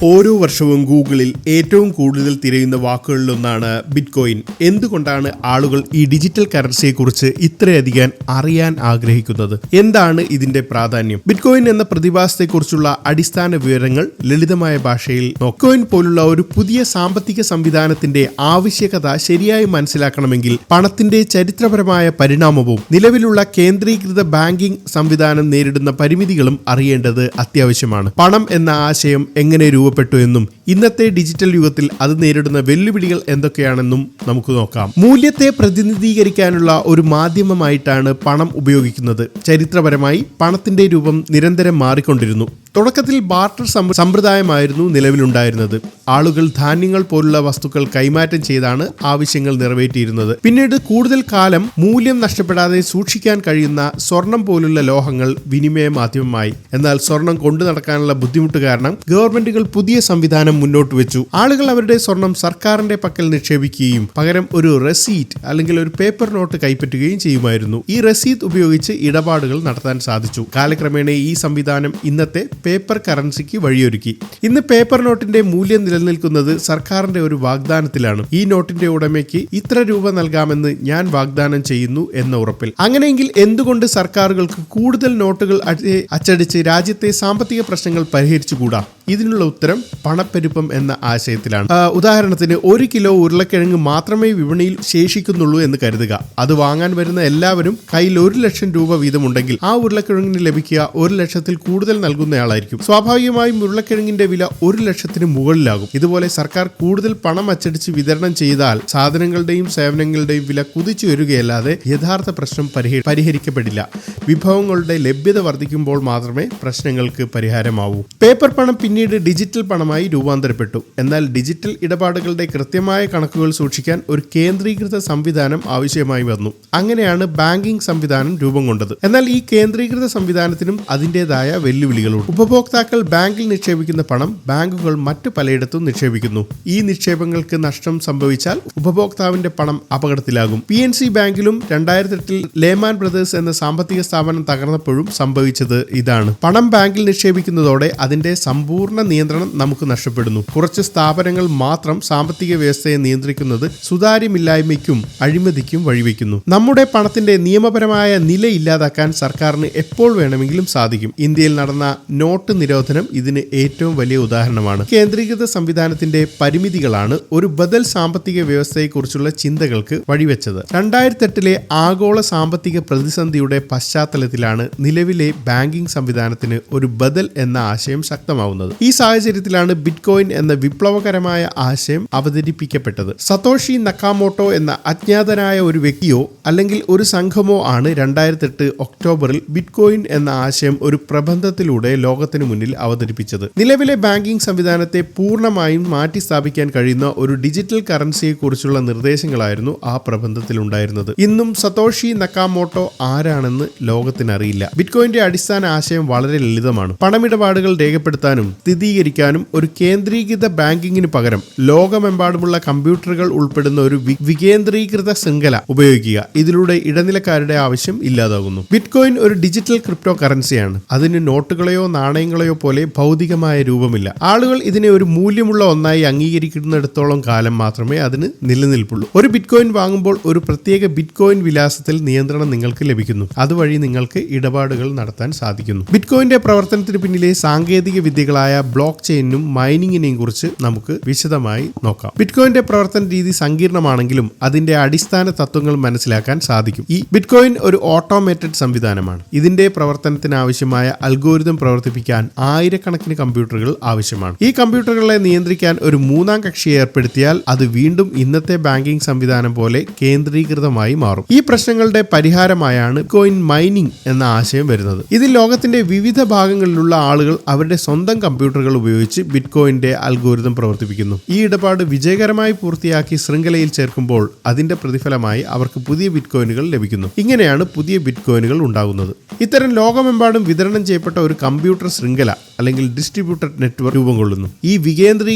ഓരോ വർഷവും ഗൂഗിളിൽ ഏറ്റവും കൂടുതൽ തിരയുന്ന വാക്കുകളിലൊന്നാണ് ബിറ്റ്കോയിൻ. എന്തുകൊണ്ടാണ് ആളുകൾ ഈ ഡിജിറ്റൽ കറൻസിയെക്കുറിച്ച് ഇത്രയധികം അറിയാൻ ആഗ്രഹിക്കുന്നത്? എന്താണ് ഇതിന്റെ പ്രാധാന്യം? ബിറ്റ്കോയിൻ എന്ന പ്രതിഭാസത്തെക്കുറിച്ചുള്ള അടിസ്ഥാന വിവരങ്ങൾ ലളിതമായ ഭാഷയിൽ ബിറ്റ്കോയിൻ പോലുള്ള ഒരു പുതിയ സാമ്പത്തിക സംവിധാനത്തിന്റെ ആവശ്യകത ശരിയായി മനസ്സിലാക്കണമെങ്കിൽ പണത്തിന്റെ ചരിത്രപരമായ പരിണാമവും നിലവിലുള്ള കേന്ദ്രീകൃത ബാങ്കിംഗ് സംവിധാനം നേരിടുന്ന പരിമിതികളും അറിയേണ്ടത് അത്യാവശ്യമാണ്. പണം എന്ന ആശയം എങ്ങനെ രൂപപ്പെട്ടു എന്നും ഇന്നത്തെ ഡിജിറ്റൽ യുഗത്തിൽ അത് നേരിടുന്ന വെല്ലുവിളികൾ എന്തൊക്കെയാണെന്നും നമുക്ക് നോക്കാം. മൂല്യത്തെ പ്രതിനിധീകരിക്കാനുള്ള ഒരു മാധ്യമമായിട്ടാണ് പണം ഉപയോഗിക്കുന്നത്. ചരിത്രപരമായി പണത്തിന്റെ രൂപം നിരന്തരം മാറിക്കൊണ്ടിരുന്നു. തുടക്കത്തിൽ ബാർട്ടർ സമ്പ്രദായമായിരുന്നു നിലവിലുണ്ടായിരുന്നത്. ആളുകൾ ധാന്യങ്ങൾ പോലുള്ള വസ്തുക്കൾ കൈമാറ്റം ചെയ്താണ് ആവശ്യങ്ങൾ നിറവേറ്റിയിരുന്നത്. പിന്നീട് കൂടുതൽ കാലം മൂല്യം നഷ്ടപ്പെടാതെ സൂക്ഷിക്കാൻ കഴിയുന്ന സ്വർണം പോലുള്ള ലോഹങ്ങൾ വിനിമയ മാധ്യമമായി. എന്നാൽ സ്വർണം കൊണ്ടു നടക്കാനുള്ള ബുദ്ധിമുട്ട് കാരണം ഗവൺമെന്റുകൾ പുതിയ സംവിധാനം മുന്നോട്ട് വെച്ചു. ആളുകൾ അവരുടെ സ്വർണം സർക്കാരിന്റെ പക്കൽ നിക്ഷേപിക്കുകയും പകരം ഒരു റെസീറ്റ് അല്ലെങ്കിൽ ഒരു പേപ്പർ നോട്ട് കൈപ്പറ്റുകയും ചെയ്യുമായിരുന്നു. ഈ റെസീറ്റ് ഉപയോഗിച്ച് ഇടപാടുകൾ നടത്താൻ സാധിച്ചു. കാലക്രമേണ ഈ സംവിധാനം ഇന്നത്തെ പേപ്പർ കറൻസിക്ക് വഴിയൊരുക്കി. ഇന്ന് പേപ്പർ നോട്ടിന്റെ മൂല്യം നിലനിൽക്കുന്നത് സർക്കാരിന്റെ ഒരു വാഗ്ദാനത്തിലാണ്. ഈ നോട്ടിന്റെ ഉടമയ്ക്ക് ഇത്ര രൂപ നൽകാമെന്ന് ഞാൻ വാഗ്ദാനം ചെയ്യുന്നു എന്ന ഉറപ്പിൽ. അങ്ങനെയെങ്കിൽ എന്തുകൊണ്ട് സർക്കാരുകൾക്ക് കൂടുതൽ നോട്ടുകൾ അച്ചടിച്ച് രാജ്യത്തെ സാമ്പത്തിക പ്രശ്നങ്ങൾ പരിഹരിച്ചുകൂടാ? ഇതിനുള്ള ഉത്തരം പണപ്പെരുപ്പം എന്ന ആശയത്തിലാണ്. ഉദാഹരണത്തിന് 1 കിലോ ഉരുളക്കിഴങ്ങ് മാത്രമേ വിപണിയിൽ ശേഷിക്കുന്നുള്ളൂ എന്ന് കരുതുക. അത് വാങ്ങാൻ വരുന്ന എല്ലാവരും കയ്യിൽ 1 ലക്ഷം രൂപ വീതമുണ്ടെങ്കിൽ ആ ഉരുളക്കിഴങ്ങിന് ലഭിക്കുക 1 ലക്ഷത്തിൽ കൂടുതൽ നൽകുന്നയാളായിരിക്കും. സ്വാഭാവികമായും ഉരുളക്കിഴങ്ങിന്റെ വില 1 ലക്ഷത്തിന് മുകളിലാകും. ഇതുപോലെ സർക്കാർ കൂടുതൽ പണം അച്ചടിച്ച് വിതരണം ചെയ്താൽ സാധനങ്ങളുടെയും സേവനങ്ങളുടെയും വില കുതിച്ചു വരികയല്ലാതെ യഥാർത്ഥ പ്രശ്നം പരിഹരിക്കപ്പെടില്ല. വിഭവങ്ങളുടെ ലഭ്യത വർദ്ധിക്കുമ്പോൾ മാത്രമേ പ്രശ്നങ്ങൾക്ക് പരിഹാരമാവൂ. പേപ്പർ പണം പിന്നീട് ഡിജിറ്റൽ പണമായി രൂപാന്തരപ്പെട്ടു. എന്നാൽ ഡിജിറ്റൽ ഇടപാടുകളുടെ കൃത്യമായ കണക്കുകൾ സൂക്ഷിക്കാൻ ഒരു കേന്ദ്രീകൃത സംവിധാനം ആവശ്യമായി വന്നു. അങ്ങനെയാണ് ബാങ്കിംഗ് സംവിധാനം രൂപം കൊണ്ടത്. എന്നാൽ ഈ കേന്ദ്രീകൃത സംവിധാനത്തിനും അതിൻ്റെതായ വെല്ലുവിളികളുണ്ട്. ഉപഭോക്താക്കൾ ബാങ്കിൽ നിക്ഷേപിക്കുന്ന പണം ബാങ്കുകൾ മറ്റു പലയിടത്തും നിക്ഷേപിക്കുന്നു. ഈ നിക്ഷേപങ്ങൾക്ക് നഷ്ടം സംഭവിച്ചാൽ ഉപഭോക്താവിന്റെ പണം അപകടത്തിലാകും. PNC ബാങ്കിലും 2008 ലേമാൻ ബ്രദേഴ്സ് എന്ന സാമ്പത്തിക സ്ഥാപനം തകർന്നപ്പോഴും സംഭവിച്ചത് ഇതാണ്. പണം ബാങ്കിൽ നിക്ഷേപിക്കുന്നതോടെ അതിന്റെ സമ്പൂർണ്ണ നിയന്ത്രണം നമുക്ക് നഷ്ടപ്പെടുന്നു. കുറച്ച് സ്ഥാപനങ്ങൾ മാത്രം സാമ്പത്തിക വ്യവസ്ഥയെ നിയന്ത്രിക്കുന്നത് സുതാര്യമില്ലായ്മയ്ക്കും അഴിമതിക്കും വഴിവെക്കുന്നു. നമ്മുടെ പണത്തിന്റെ നിയമപരമായ നില ഇല്ലാതാക്കാൻ സർക്കാരിന് എപ്പോൾ വേണമെങ്കിലും സാധിക്കും. ഇന്ത്യയിൽ നടന്ന നോട്ട് നിരോധനം ഇതിന് ഏറ്റവും വലിയ ഉദാഹരണമാണ്. കേന്ദ്രീകൃത സംവിധാനത്തിന്റെ പരിമിതികളാണ് ഒരു ബദൽ സാമ്പത്തിക വ്യവസ്ഥയെക്കുറിച്ചുള്ള ചിന്തകൾക്ക് വഴിവെച്ചത്. 2008 ആഗോള സാമ്പത്തിക പ്രതിസന്ധിയുടെ പശ്ചാത്തലത്തിലാണ് നിലവിലെ ബാങ്കിംഗ് സംവിധാനത്തിന് ഒരു ബദൽ എന്ന ആശയം ശക്തമാവുന്നത്. ഈ സാഹചര്യത്തിലാണ് ബിറ്റ്കോയിൻ എന്ന വിപ്ലവകരമായ ആശയം അവതരിപ്പിക്കപ്പെട്ടത്. സതോഷി നക്കാമോട്ടോ എന്ന അജ്ഞാതനായ ഒരു വ്യക്തിയോ അല്ലെങ്കിൽ ഒരു സംഘമോ ആണ് 2008 ഒക്ടോബറിൽ ബിറ്റ്കോയിൻ എന്ന ആശയം ഒരു പ്രബന്ധത്തിലൂടെ ലോകത്തിന് മുന്നിൽ അവതരിപ്പിച്ചത്. നിലവിലെ ബാങ്കിംഗ് സംവിധാനത്തെ പൂർണ്ണമായും മാറ്റി സ്ഥാപിക്കാൻ കഴിയുന്ന ഒരു ഡിജിറ്റൽ കറൻസിയെ കുറിച്ചുള്ള നിർദ്ദേശങ്ങളായിരുന്നു ആ പ്രബന്ധത്തിൽ ഉണ്ടായിരുന്നത്. ഇന്നും സതോഷി നക്കാമോട്ടോ ആരാണെന്ന് ലോകത്തിനറിയില്ല. ബിറ്റ്കോയിന്റെ അടിസ്ഥാന ആശയം വളരെ ലളിതമാണ്. പണമിടപാടുകൾ രേഖപ്പെടുത്താനും സ്ഥിരീകരിക്കാനും ഒരു കേന്ദ്രീകൃത ബാങ്കിങ്ങിന് പകരം ലോകമെമ്പാടുമുള്ള കമ്പ്യൂട്ടറുകൾ ഉൾപ്പെടുന്ന ഒരു വികേന്ദ്രീകൃത ശൃംഖല ഉപയോഗിക്കുക. ഇതിലൂടെ ഇടനിലക്കാരുടെ ആവശ്യം ഇല്ലാതാകുന്നു. ബിറ്റ്കോയിൻ ഒരു ഡിജിറ്റൽ ക്രിപ്റ്റോ കറൻസിയാണ്. അതിന് നോട്ടുകളെയോ നാണയങ്ങളെയോ പോലെ ഭൗതികമായ രൂപമില്ല. ആളുകൾ ഇതിനെ ഒരു മൂല്യമുള്ള ഒന്നായി അംഗീകരിക്കുന്നിടത്തോളം കാലം മാത്രമേ അതിന് നിലനിൽപ്പുള്ളൂ. ഒരു ബിറ്റ്കോയിൻ വാങ്ങുമ്പോൾ ഒരു പ്രത്യേക ബിറ്റ്കോയിൻ വിലാസത്തിൽ നിയന്ത്രണം നിങ്ങൾക്ക് ലഭിക്കുന്നു. അതുവഴി നിങ്ങൾക്ക് ഇടപാടുകൾ നടത്താൻ സാധിക്കുന്നു. ബിറ്റ്കോയിന്റെ പ്രവർത്തനത്തിന് പിന്നിലെ സാങ്കേതിക വിദ്യകളായ ബ്ലോക്ക് ചെയിനും മൈനിങ്ങിനെയും കുറിച്ച് നമുക്ക് വിശദമായി നോക്കാം. ബിറ്റ്കോയിന്റെ പ്രവർത്തന രീതി സങ്കീർണമാണെങ്കിലും അതിന്റെ അടിസ്ഥാന തത്വങ്ങൾ മനസ്സിലാക്കാൻ സാധിക്കും. ഈ ബിറ്റ്കോയിൻ ഒരു ഓട്ടോമേറ്റഡ് സംവിധാനമാണ്. ഇതിന്റെ പ്രവർത്തനത്തിന് ആവശ്യമായ അൽഗോരിതം പ്രവർത്തിപ്പിക്കാൻ ആയിരക്കണക്കിന് കമ്പ്യൂട്ടറുകൾ ആവശ്യമാണ്. ഈ കമ്പ്യൂട്ടറുകളെ നിയന്ത്രിക്കാൻ ഒരു മൂന്നാം കക്ഷിയെ ഏർപ്പെടുത്തിയാൽ അത് വീണ്ടും ഇന്നത്തെ ബാങ്കിംഗ് സംവിധാനം പോലെ കേന്ദ്രീകൃതമായി മാറും. ഈ പ്രശ്നങ്ങളുടെ പരിഹാരമായാണ് ബിറ്റ്കോയിൻ മൈനിങ് എന്ന ആശയം വരുന്നത്. ഇതിൽ ലോകത്തിന്റെ വിവിധ ഭാഗങ്ങളിലുള്ള ആളുകൾ അവരുടെ സ്വന്തം കമ്പ്യൂട്ടറുകൾ ഉപയോഗിച്ച് ബിറ്റ്കോയിന്റെ അൽഗോരിതം പ്രവർത്തിപ്പിക്കുന്നു. ഈ ഇടപാട് വിജയകരമായി പൂർത്തിയാക്കി ശൃംഖലയിൽ ചേർക്കുമ്പോൾ അതിന്റെ പ്രതിഫലമായി അവർക്ക് പുതിയ ബിറ്റ്കോയിനുകൾ ലഭിക്കുന്നു. ഇങ്ങനെയാണ് പുതിയ ബിറ്റ്കോയിനുകൾ ഉണ്ടാകുന്നത്. ഇത്തരം ലോകമെമ്പാടും വിതരണം ചെയ്യപ്പെട്ട ഒരു കമ്പ്യൂട്ടർ ശൃംഖല അല്ലെങ്കിൽ ഡിസ്ട്രിബ്യൂട്ടഡ് നെറ്റ്വർക്ക് രൂപം കൊള്ളുന്നു. ഈ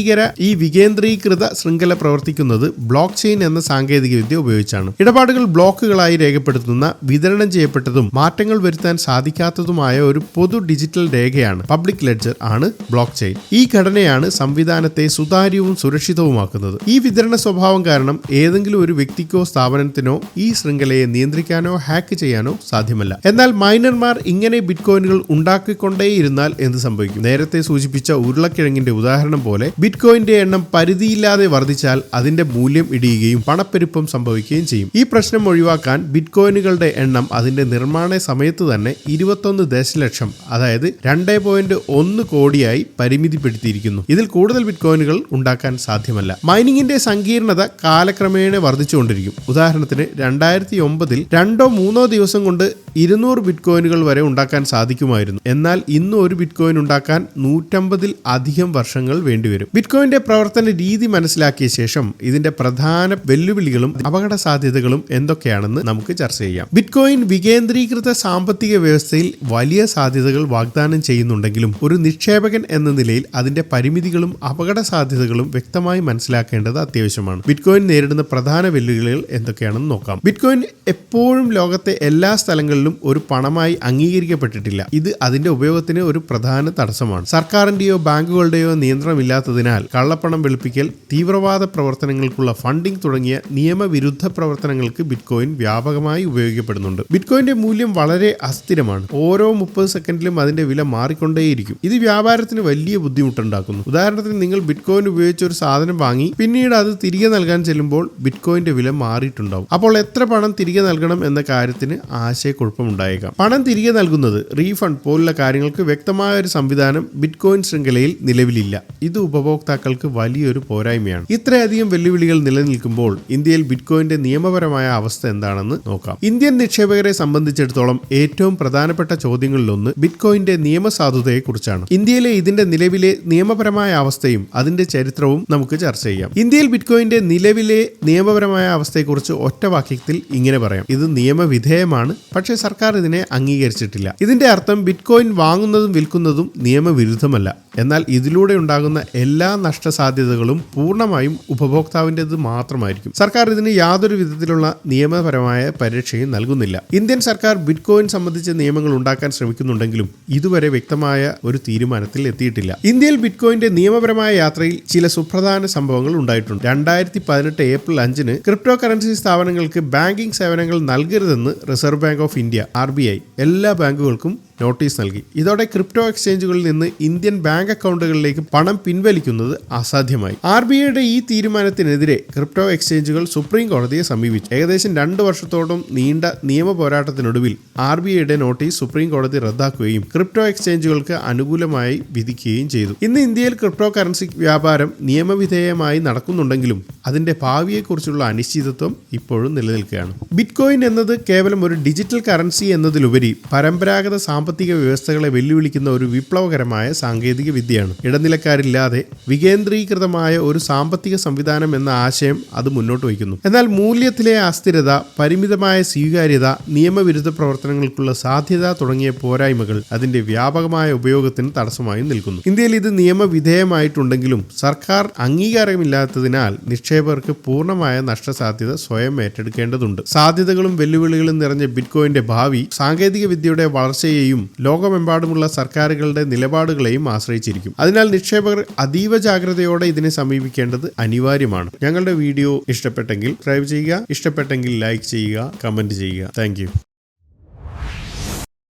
വികേന്ദ്രീകൃത ശൃംഖല പ്രവർത്തിക്കുന്നത് ബ്ലോക്ക് ചെയിൻ എന്ന സാങ്കേതികവിദ്യ ഉപയോഗിച്ചാണ്. ഇടപാടുകൾ ബ്ലോക്കുകളായി രേഖപ്പെടുത്തുന്ന, വിതരണം ചെയ്യപ്പെട്ടതും മാറ്റങ്ങൾ വരുത്താൻ സാധിക്കാത്തതുമായ ഒരു പൊതു ഡിജിറ്റൽ രേഖയാണ് പബ്ലിക് ലെഡ്ജർ ആണ് ബ്ലോക്ക് ചെയിൻ. ഈ ഘടനയാണ് സംവിധാനത്തെ സുതാര്യവും സുരക്ഷിതവുമാക്കുന്നത്. ഈ വിതരണ സ്വഭാവം കാരണം ഏതെങ്കിലും ഒരു വ്യക്തിക്കോ സ്ഥാപനത്തിനോ ഈ ശൃംഖലയെ നിയന്ത്രിക്കാനോ ഹാക്ക് ചെയ്യാനോ സാധ്യമല്ല. എന്നാൽ മൈനർമാർ ഇങ്ങനെ ബിറ്റ്കോയിനുകൾ ഉണ്ടാക്കിക്കൊണ്ടേയിരുന്നാൽ എന്ത് സംഭവിക്കും? നേരത്തെ സൂചിപ്പിച്ച ഉരുളക്കിഴങ്ങിന്റെ ഉദാഹരണം പോലെ ബിറ്റ്കോയിന്റെ എണ്ണം പരിധിയില്ലാതെ വർദ്ധിച്ചാൽ അതിന്റെ മൂല്യം ഇടിയുകയും പണപ്പെരുപ്പം സംഭവിക്കുകയും ചെയ്യും. ഈ പ്രശ്നം ഒഴിവാക്കാൻ ബിറ്റ്കോയിനുകളുടെ എണ്ണം അതിന്റെ നിർമ്മാണ സമയത്ത് തന്നെ 21 ദശലക്ഷം, അതായത് 2.1 കോടിയായി പരിമിതിപ്പെടുത്തിയിരിക്കുന്നു. ഇതിൽ കൂടുതൽ ബിറ്റ്കോയിനുകൾ ഉണ്ടാക്കാൻ സാധ്യമല്ല. മൈനിങ്ങിന്റെ സങ്കീർണത കാലക്രമേണ വർദ്ധിച്ചുകൊണ്ടിരിക്കും. ഉദാഹരണത്തിന് 2009 2-3 ദിവസം കൊണ്ട് 200 ബിറ്റ്കോയിനുകൾ വരെ ഉണ്ടാക്കാൻ സാധിക്കുമായിരുന്നു. എന്നാൽ ഇന്ന് ഒരു ബിറ്റ്കോയിൻ ഉണ്ടാക്കാൻ 150 അധികം വർഷങ്ങൾ വേണ്ടിവരും. ബിറ്റ്കോയിന്റെ പ്രവർത്തന രീതി മനസ്സിലാക്കിയ ശേഷം ഇതിന്റെ പ്രധാന വെല്ലുവിളികളും അപകട സാധ്യതകളും എന്തൊക്കെയാണെന്ന് നമുക്ക് ചർച്ച ചെയ്യാം. ബിറ്റ്കോയിൻ വികേന്ദ്രീകൃത സാമ്പത്തിക വ്യവസ്ഥയിൽ വലിയ സാധ്യതകൾ വാഗ്ദാനം ചെയ്യുന്നുണ്ടെങ്കിലും ഒരു നിക്ഷേപകൻ എന്ന നിലയിൽ അതിന്റെ പരിമിതികളും അപകട സാധ്യതകളും വ്യക്തമായി മനസ്സിലാക്കേണ്ടത് അത്യാവശ്യമാണ്. ബിറ്റ്കോയിൻ നേരിടുന്ന പ്രധാന വെല്ലുവിളികൾ എന്തൊക്കെയാണെന്ന് നോക്കാം. ബിറ്റ്കോയിൻ എപ്പോഴും ലോകത്തെ എല്ലാ സ്ഥലങ്ങളിലും ഒരു പണമായി അംഗീകരിക്കപ്പെട്ടിട്ടില്ല. ഇത് അതിന്റെ ഉപയോഗത്തിന് ഒരു പ്രധാന തടസ്സമാണ്. സർക്കാരിന്റെയോ ബാങ്കുകളുടെയോ നിയന്ത്രണമില്ലാത്തതിനാൽ കള്ളപ്പണം വെളുപ്പിക്കൽ, തീവ്രവാദ പ്രവർത്തനങ്ങൾക്കുള്ള ഫണ്ടിംഗ് തുടങ്ങിയ നിയമവിരുദ്ധ പ്രവർത്തനങ്ങൾക്ക് ബിറ്റ്കോയിൻ വ്യാപകമായി ഉപയോഗിക്കപ്പെടുന്നുണ്ട്. ബിറ്റ്കോയിന്റെ മൂല്യം വളരെ അസ്ഥിരമാണ്. ഓരോ 30 സെക്കൻഡിലും അതിന്റെ വില മാറിക്കൊണ്ടേയിരിക്കും. ഇത് വ്യാപാരത്തിന് വലിയ ബുദ്ധിമുട്ടുണ്ടാക്കുന്നു. ഉദാഹരണത്തിന് നിങ്ങൾ ബിറ്റ്കോയിൻ ഉപയോഗിച്ച് ഒരു സാധനം വാങ്ങി പിന്നീട് അത് തിരികെ നൽകാൻ ചെല്ലുമ്പോൾ ബിറ്റ്കോയിന്റെ വില മാറിയിട്ടുണ്ടാവും. അപ്പോൾ എത്ര പണം തിരികെ നൽകണം എന്ന കാര്യത്തിന് ആശയക്കുഴപ്പമുണ്ടായേക്കാം. പണം തിരികെ നൽകുന്നത്, റീഫണ്ട് പോലുള്ള കാര്യങ്ങൾക്ക് വ്യക്തമായ ഒരു സംവിധാനം ബിറ്റ്കോയിൻ ശൃംഖലയിൽ നിലവിലില്ല. ഇത് ഉപഭോക്താക്കൾക്ക് വലിയൊരു പോരായ്മയാണ്. ഇത്രയധികം വെല്ലുവിളികൾ നിലനിൽക്കുമ്പോൾ ഇന്ത്യയിൽ ബിറ്റ്കോയിന്റെ നിയമപരമായ അവസ്ഥ എന്താണെന്ന് നോക്കാം. ഇന്ത്യൻ നിക്ഷേപകരെ സംബന്ധിച്ചിടത്തോളം ഏറ്റവും പ്രധാനപ്പെട്ട ചോദ്യങ്ങളിലൊന്ന് ബിറ്റ്കോയിന്റെ നിയമസാധുതയെക്കുറിച്ചാണ്. ഇന്ത്യയിലെ ഇതിന്റെ നിലവിലെ നിയമപരമായ അവസ്ഥയും അതിന്റെ ചരിത്രവും നമുക്ക് ചർച്ച ചെയ്യാം. ഇന്ത്യയിൽ ബിറ്റ്കോയിന്റെ നിലവിലെ നിയമപരമായ അവസ്ഥയെക്കുറിച്ച് ഒറ്റ വാക്യത്തിൽ ഇങ്ങനെ പറയാം: ഇത് നിയമവിധേയമാണ്, പക്ഷേ സർക്കാർ ഇതിനെ അംഗീകരിച്ചിട്ടില്ല. ഇതിന്റെ അർത്ഥം ബിറ്റ്കോയിൻ വാങ്ങുന്നതും വിൽക്കുന്നതും നിയമവിരുദ്ധമല്ല. എന്നാൽ ഇതിലൂടെ ഉണ്ടാകുന്ന എല്ലാ നഷ്ടസാധ്യതകളും പൂർണ്ണമായും ഉപഭോക്താവിൻ്റെത് മാത്രമായിരിക്കും. സർക്കാർ ഇതിന് യാതൊരു വിധത്തിലുള്ള നിയമപരമായ പരിരക്ഷയും നൽകുന്നില്ല. ഇന്ത്യൻ സർക്കാർ ബിറ്റ്കോയിൻ സംബന്ധിച്ച നിയമങ്ങൾ ഉണ്ടാക്കാൻ ശ്രമിക്കുന്നുണ്ടെങ്കിലും ഇതുവരെ വ്യക്തമായ ഒരു തീരുമാനത്തിൽ എത്തിയിട്ടില്ല. ഇന്ത്യയിൽ ബിറ്റ്കോയിന്റെ നിയമപരമായ യാത്രയിൽ ചില സുപ്രധാന സംഭവങ്ങൾ ഉണ്ടായിട്ടുണ്ട്. 2018 ഏപ്രിൽ 5 ക്രിപ്റ്റോ കറൻസി സ്ഥാപനങ്ങൾക്ക് ബാങ്കിംഗ് സേവനങ്ങൾ നൽകരുതെന്ന് Reserve Bank of India (RBI) എല്ലാ ബാങ്കുകൾക്കും നോട്ടീസ് നൽകി. ഇതോടെ ക്രിപ്റ്റോ എക്സ്ചേഞ്ചുകളിൽ നിന്ന് ഇന്ത്യൻ ബാങ്ക് അക്കൗണ്ടുകളിലേക്ക് പണം പിൻവലിക്കുന്നത് അസാധ്യമായി. RBIയുടെ ഈ തീരുമാനത്തിനെതിരെ ക്രിപ്റ്റോ എക്സ്ചേഞ്ചുകൾ സുപ്രീം കോടതിയെ സമീപിച്ചു. ഏകദേശം 2 വർഷത്തോളം നീണ്ട നിയമ പോരാട്ടത്തിനൊടുവിൽ RBIയുടെ നോട്ടീസ് സുപ്രീം കോടതി റദ്ദാക്കുകയും ക്രിപ്റ്റോ എക്സ്ചേഞ്ചുകൾക്ക് അനുകൂലമായി വിധിക്കുകയും ചെയ്തു. ഇന്ന് ഇന്ത്യയിൽ ക്രിപ്റ്റോ കറൻസി വ്യാപാരം നിയമവിധേയമായി നടക്കുന്നുണ്ടെങ്കിലും അതിന്റെ ഭാവിയെക്കുറിച്ചുള്ള അനിശ്ചിതത്വം ഇപ്പോഴും നിലനിൽക്കുകയാണ്. ബിറ്റ്കോയിൻ എന്നത് കേവലം ഒരു ഡിജിറ്റൽ കറൻസി എന്നതിലുപരി പരമ്പരാഗത സാമ്പത്തിക വ്യവസ്ഥകളെ വെല്ലുവിളിക്കുന്ന ഒരു വിപ്ലവകരമായ സാങ്കേതിക വിദ്യയാണ്. ഇടനിലക്കാരില്ലാതെ വികേന്ദ്രീകൃതമായ ഒരു സാമ്പത്തിക സംവിധാനം എന്ന ആശയം അത് മുന്നോട്ട് വയ്ക്കുന്നു. എന്നാൽ മൂല്യത്തിലെ അസ്ഥിരത, പരിമിതമായ സ്വീകാര്യത, നിയമവിരുദ്ധ പ്രവർത്തനങ്ങൾക്കുള്ള സാധ്യത തുടങ്ങിയ പോരായ്മകൾ അതിന്റെ വ്യാപകമായ ഉപയോഗത്തിന് തടസ്സമായും നിൽക്കുന്നു. ഇന്ത്യയിൽ ഇത് നിയമവിധേയമായിട്ടുണ്ടെങ്കിലും സർക്കാർ അംഗീകാരമില്ലാത്തതിനാൽ നിക്ഷേപകർക്ക് പൂർണ്ണമായ നഷ്ടസാധ്യത സ്വയം ഏറ്റെടുക്കേണ്ടതുണ്ട്. സാധ്യതകളും വെല്ലുവിളികളും നിറഞ്ഞ ബിറ്റ്കോയിന്റെ ഭാവി സാങ്കേതിക വിദ്യയുടെ വളർച്ചയെയും ലോകമെമ്പാടുമുള്ള സർക്കാരുകളുടെ നിലപാടുകളെയും ആശ്രയിച്ചിരിക്കും. അതിനാൽ നിക്ഷേപകർ അതീവ ജാഗ്രതയോടെ ഇതിനെ സമീപിക്കേണ്ടത് അനിവാര്യമാണ്. ഞങ്ങളുടെ വീഡിയോ ഇഷ്ടപ്പെട്ടെങ്കിൽ സബ്സ്ക്രൈബ് ചെയ്യുക, ഇഷ്ടപ്പെട്ടെങ്കിൽ ലൈക്ക് ചെയ്യുക, കമന്റ് ചെയ്യുക. താങ്ക്